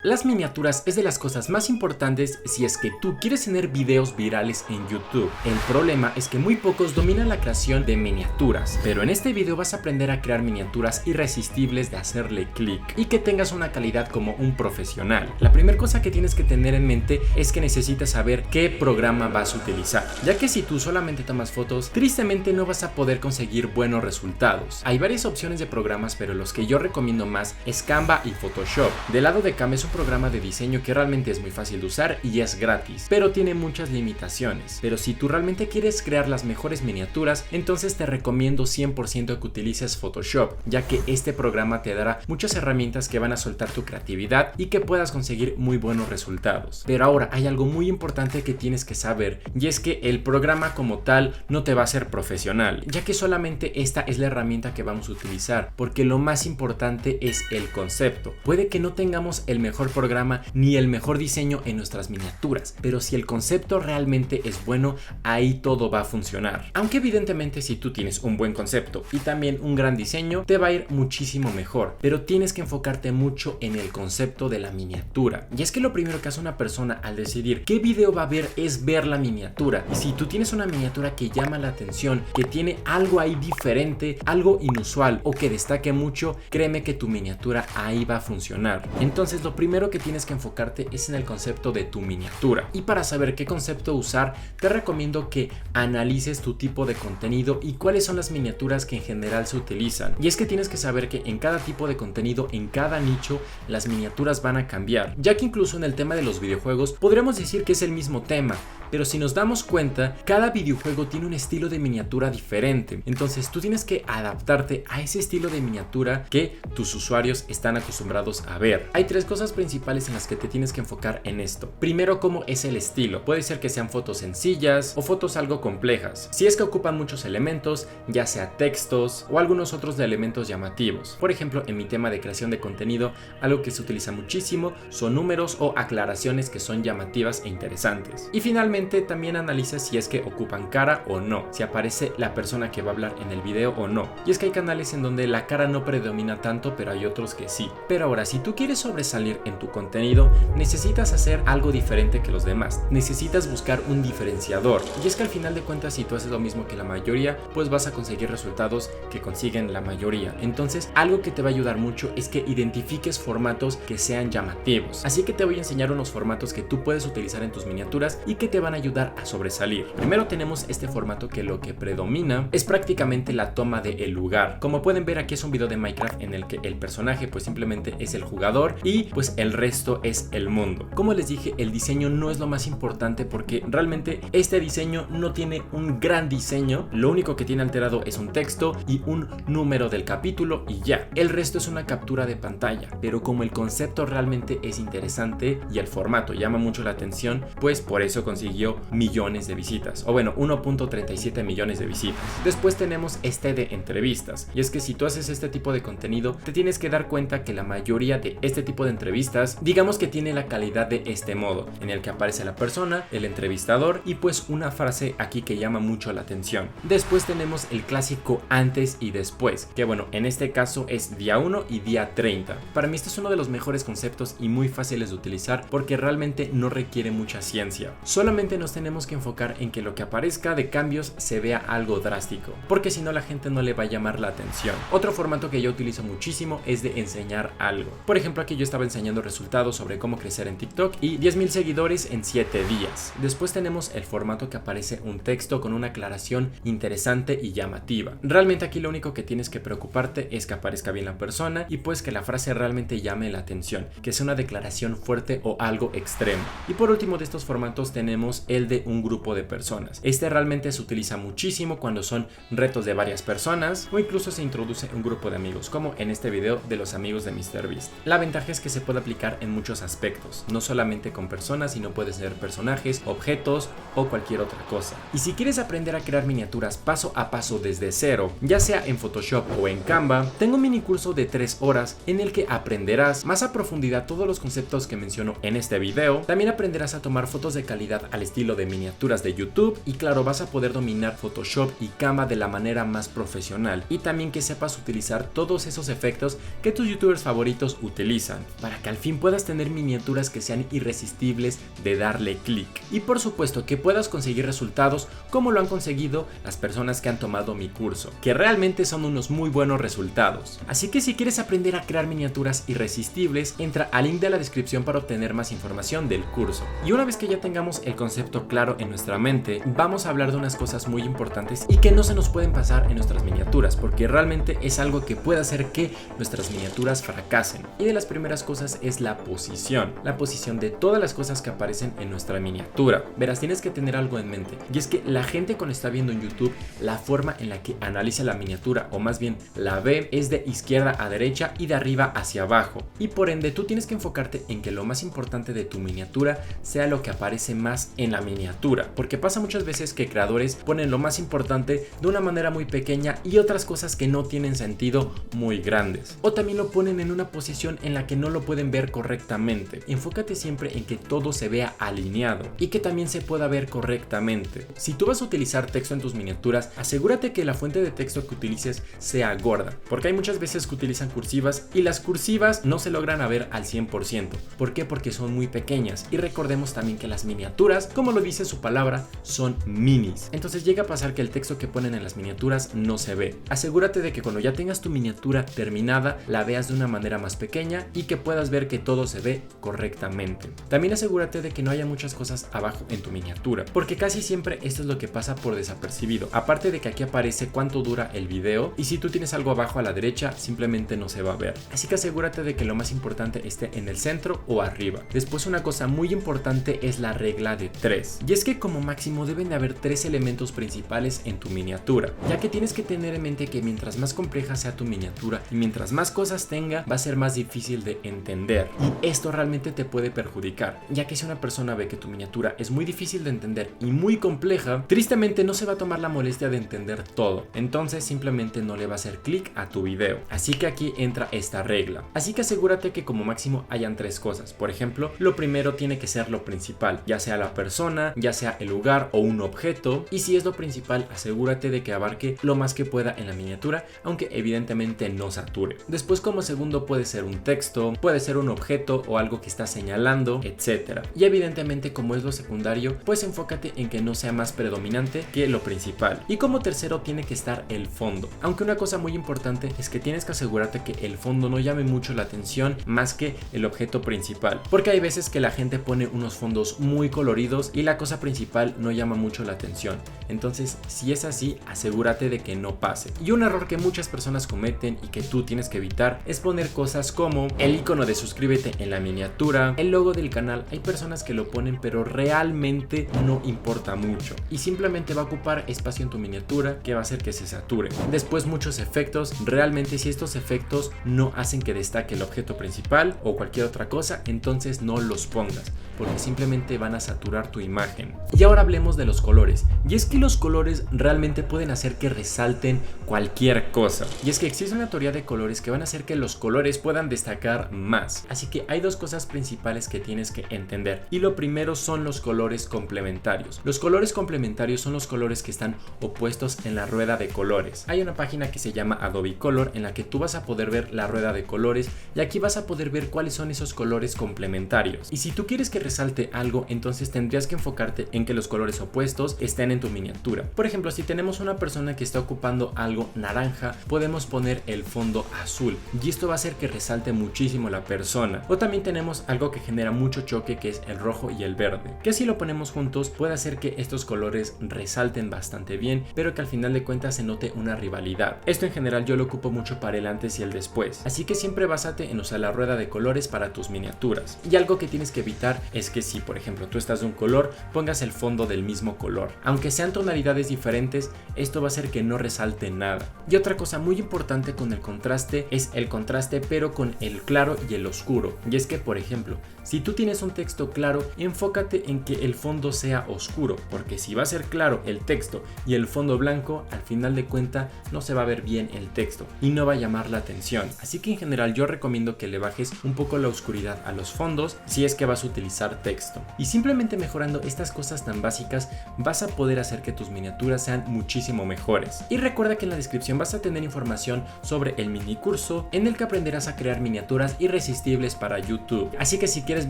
Las miniaturas es de las cosas más importantes si es que tú quieres tener videos virales en YouTube. El problema es que muy pocos dominan la creación de miniaturas, pero en este video vas a aprender a crear miniaturas irresistibles de hacerle clic y que tengas una calidad como un profesional. La primera cosa que tienes que tener en mente es que necesitas saber qué programa vas a utilizar, ya que si tú solamente tomas fotos, tristemente no vas a poder conseguir buenos resultados. Hay varias opciones de programas, pero los que yo recomiendo más es Canva y Photoshop. Del lado de Canva es un programa de diseño que realmente es muy fácil de usar y es gratis, pero tiene muchas limitaciones. Pero si tú realmente quieres crear las mejores miniaturas, entonces te recomiendo 100% que utilices Photoshop, ya que este programa te dará muchas herramientas que van a soltar tu creatividad y que puedas conseguir muy buenos resultados. Pero ahora hay algo muy importante que tienes que saber, y es que el programa como tal no te va a hacer profesional, ya que solamente esta es la herramienta que vamos a utilizar, porque lo más importante es el concepto. Puede que no tengamos el mejor programa ni el mejor diseño en nuestras miniaturas, pero si el concepto realmente es bueno, ahí todo va a funcionar. Aunque evidentemente si tú tienes un buen concepto y también un gran diseño, te va a ir muchísimo mejor, pero tienes que enfocarte mucho en el concepto de la miniatura. Y es que lo primero que hace una persona al decidir qué video va a ver es ver la miniatura. Y si tú tienes una miniatura que llama la atención, que tiene algo ahí diferente, algo inusual o que destaque mucho, créeme que tu miniatura ahí va a funcionar. Entonces lo primero que tienes que enfocarte es en el concepto de tu miniatura, y para saber qué concepto usar te recomiendo que analices tu tipo de contenido y cuáles son las miniaturas que en general se utilizan. Y es que tienes que saber que en cada tipo de contenido, en cada nicho, las miniaturas van a cambiar, ya que incluso en el tema de los videojuegos podríamos decir que es el mismo tema, pero si nos damos cuenta, cada videojuego tiene un estilo de miniatura diferente. Entonces tú tienes que adaptarte a ese estilo de miniatura que tus usuarios están acostumbrados a ver. Hay tres cosas principales en las que te tienes que enfocar en esto. Primero, cómo es el estilo. Puede ser que sean fotos sencillas o fotos algo complejas. Si es que ocupan muchos elementos, ya sea textos o algunos otros de elementos llamativos. Por ejemplo, en mi tema de creación de contenido, algo que se utiliza muchísimo son números o aclaraciones que son llamativas e interesantes. Y finalmente, también analiza si es que ocupan cara o no, si aparece la persona que va a hablar en el video o no. Y es que hay canales en donde la cara no predomina tanto, pero hay otros que sí. Pero ahora, si tú quieres sobresalir en tu contenido, necesitas hacer algo diferente que los demás. Necesitas buscar un diferenciador. Y es que al final de cuentas, si tú haces lo mismo que la mayoría, pues vas a conseguir resultados que consiguen la mayoría. Entonces, algo que te va a ayudar mucho es que identifiques formatos que sean llamativos. Así que te voy a enseñar unos formatos que tú puedes utilizar en tus miniaturas y que te van a ayudar a sobresalir. Primero tenemos este formato que lo que predomina es prácticamente la toma del lugar. Como pueden ver, aquí es un video de Minecraft en el que el personaje pues simplemente es el jugador y pues el resto es el mundo. Como les dije, el diseño no es lo más importante porque realmente este diseño no tiene un gran diseño. Lo único que tiene alterado es un texto y un número del capítulo y ya. El resto es una captura de pantalla, pero como el concepto realmente es interesante y el formato llama mucho la atención, pues por eso consiguió millones de visitas, o bueno, 1.37 millones de visitas. Después tenemos este de entrevistas, y es que si tú haces este tipo de contenido, te tienes que dar cuenta que la mayoría de este tipo de entrevistas, digamos que tiene la calidad de este modo, en el que aparece la persona, el entrevistador y pues una frase aquí que llama mucho la atención. Después tenemos el clásico antes y después, que bueno, en este caso es día 1 y día 30. Para mí este es uno de los mejores conceptos y muy fáciles de utilizar porque realmente no requiere mucha ciencia. Solamente nos tenemos que enfocar en que lo que aparezca de cambios se vea algo drástico, porque si no la gente no le va a llamar la atención. Otro formato que yo utilizo muchísimo es de enseñar algo. Por ejemplo, aquí yo estaba enseñando resultados sobre cómo crecer en TikTok y 10,000 seguidores en 7 días. Después tenemos el formato que aparece un texto con una aclaración interesante y llamativa. Realmente aquí lo único que tienes que preocuparte es que aparezca bien la persona y pues que la frase realmente llame la atención, que sea una declaración fuerte o algo extremo. Y por último de estos formatos tenemos el de un grupo de personas. Este realmente se utiliza muchísimo cuando son retos de varias personas o incluso se introduce un grupo de amigos, como en este video de los amigos de MrBeast. La ventaja es que se puede aplicar en muchos aspectos, no solamente con personas, sino puede ser personajes, objetos o cualquier otra cosa. Y si quieres aprender a crear miniaturas paso a paso desde cero, ya sea en Photoshop o en Canva, tengo un mini curso de 3 horas en el que aprenderás más a profundidad todos los conceptos que menciono en este video. También aprenderás a tomar fotos de calidad al estilo de miniaturas de YouTube y claro, vas a poder dominar Photoshop y Canva de la manera más profesional y también que sepas utilizar todos esos efectos que tus youtubers favoritos utilizan para que que al fin puedas tener miniaturas que sean irresistibles de darle clic. Y por supuesto que puedas conseguir resultados como lo han conseguido las personas que han tomado mi curso, que realmente son unos muy buenos resultados. Así que si quieres aprender a crear miniaturas irresistibles, entra al link de la descripción para obtener más información del curso. Y una vez que ya tengamos el concepto claro en nuestra mente, vamos a hablar de unas cosas muy importantes y que no se nos pueden pasar en nuestras miniaturas, porque realmente es algo que puede hacer que nuestras miniaturas fracasen. Y de las primeras cosas es la posición de todas las cosas que aparecen en nuestra miniatura. Verás, tienes que tener algo en mente, y es que la gente cuando está viendo en YouTube, la forma en la que analiza la miniatura, o más bien la ve, es de izquierda a derecha y de arriba hacia abajo, y por ende tú tienes que enfocarte en que lo más importante de tu miniatura sea lo que aparece más en la miniatura, porque pasa muchas veces que creadores ponen lo más importante de una manera muy pequeña y otras cosas que no tienen sentido muy grandes, o también lo ponen en una posición en la que no lo pueden ver correctamente. Enfócate siempre en que todo se vea alineado y que también se pueda ver correctamente. Si tú vas a utilizar texto en tus miniaturas, asegúrate que la fuente de texto que utilices sea gorda, porque hay muchas veces que utilizan cursivas y las cursivas no se logran a ver al 100%. ¿Por qué? Porque son muy pequeñas, y recordemos también que las miniaturas, como lo dice su palabra, son minis. Entonces llega a pasar que el texto que ponen en las miniaturas no se ve. Asegúrate de que cuando ya tengas tu miniatura terminada, la veas de una manera más pequeña y que puedas ver que todo se ve correctamente. También asegúrate de que no haya muchas cosas abajo en tu miniatura, porque casi siempre esto es lo que pasa por desapercibido. Aparte de que aquí aparece cuánto dura el video, y si tú tienes algo abajo a la derecha, simplemente no se va a ver. Así que asegúrate de que lo más importante esté en el centro o arriba. Después, una cosa muy importante es la regla de 3, y es que como máximo deben de haber 3 elementos principales en tu miniatura, ya que tienes que tener en mente que mientras más compleja sea tu miniatura y mientras más cosas tenga, va a ser más difícil de entender, y esto realmente te puede perjudicar, ya que si una persona ve que tu miniatura es muy difícil de entender y muy compleja, tristemente no se va a tomar la molestia de entender todo, entonces simplemente no le va a hacer clic a tu video. Así que aquí entra esta regla. Así que asegúrate que como máximo hayan 3 cosas. Por ejemplo, lo primero tiene que ser lo principal, ya sea la persona, ya sea el lugar o un objeto, y si es lo principal, asegúrate de que abarque lo más que pueda en la miniatura, aunque evidentemente no sature. Después, como segundo, puede ser un texto, puede ser un objeto o algo que está señalando, etc. Y evidentemente, como es lo secundario, pues enfócate en que no sea más predominante que lo principal. Y como tercero tiene que estar el fondo, aunque una cosa muy importante es que tienes que asegurarte que el fondo no llame mucho la atención más que el objeto principal, porque hay veces que la gente pone unos fondos muy coloridos y la cosa principal no llama mucho la atención. Entonces, si es así, asegúrate de que no pase. Y un error que muchas personas cometen y que tú tienes que evitar es poner cosas como el icono de suscríbete en la miniatura, el logo del canal. Hay personas que lo ponen, pero realmente no importa mucho y simplemente va a ocupar espacio en tu miniatura, que va a hacer que se sature. Después, muchos efectos. Realmente, si estos efectos no hacen que destaque el objeto principal o cualquier otra cosa, entonces no los pongas, porque simplemente van a saturar tu imagen. Y ahora hablemos de los colores, y es que los colores realmente pueden hacer que resalten cualquier cosa, y es que existe una teoría de colores que van a hacer que los colores puedan destacar más. Así que hay 2 cosas principales que tienes que entender, y lo primero son los colores complementarios. Los colores complementarios son los colores que están opuestos en la rueda de colores. Hay una página que se llama Adobe Color en la que tú vas a poder ver la rueda de colores, y aquí vas a poder ver cuáles son esos colores complementarios. Y si tú quieres que resalte algo, entonces tendrías que enfocarte en que los colores opuestos estén en tu miniatura. Por ejemplo, si tenemos una persona que está ocupando algo naranja, podemos poner el fondo azul, y esto va a hacer que resalte muchísimo la persona. O también tenemos algo que genera mucho choque, que es el rojo y el verde, que si lo ponemos juntos puede hacer que estos colores resalten bastante bien, pero que al final de cuentas se note una rivalidad. Esto en general yo lo ocupo mucho para el antes y el después, así que siempre básate en usar la rueda de colores para tus miniaturas. Y algo que tienes que evitar es que si por ejemplo tú estás de un color, pongas el fondo del mismo color. Aunque sean tonalidades diferentes, esto va a hacer que no resalte nada. Y otra cosa muy importante con el contraste es el contraste, pero con el claro y el oscuro. Y es que por ejemplo, si tú tienes un texto claro, enfócate en que el fondo sea oscuro, porque si va a ser claro el texto y el fondo blanco, al final de cuentas no se va a ver bien el texto y no va a llamar la atención. Así que en general yo recomiendo que le bajes un poco la oscuridad a los fondos si es que vas a utilizar texto. Y simplemente mejorando estas cosas tan básicas vas a poder hacer que tus miniaturas sean muchísimo mejores. Y recuerda que en la descripción vas a tener información sobre el mini curso en el que aprenderás a crear miniaturas irresistibles irresistibles para YouTube. Así que si quieres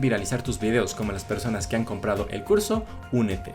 viralizar tus videos como las personas que han comprado el curso, únete.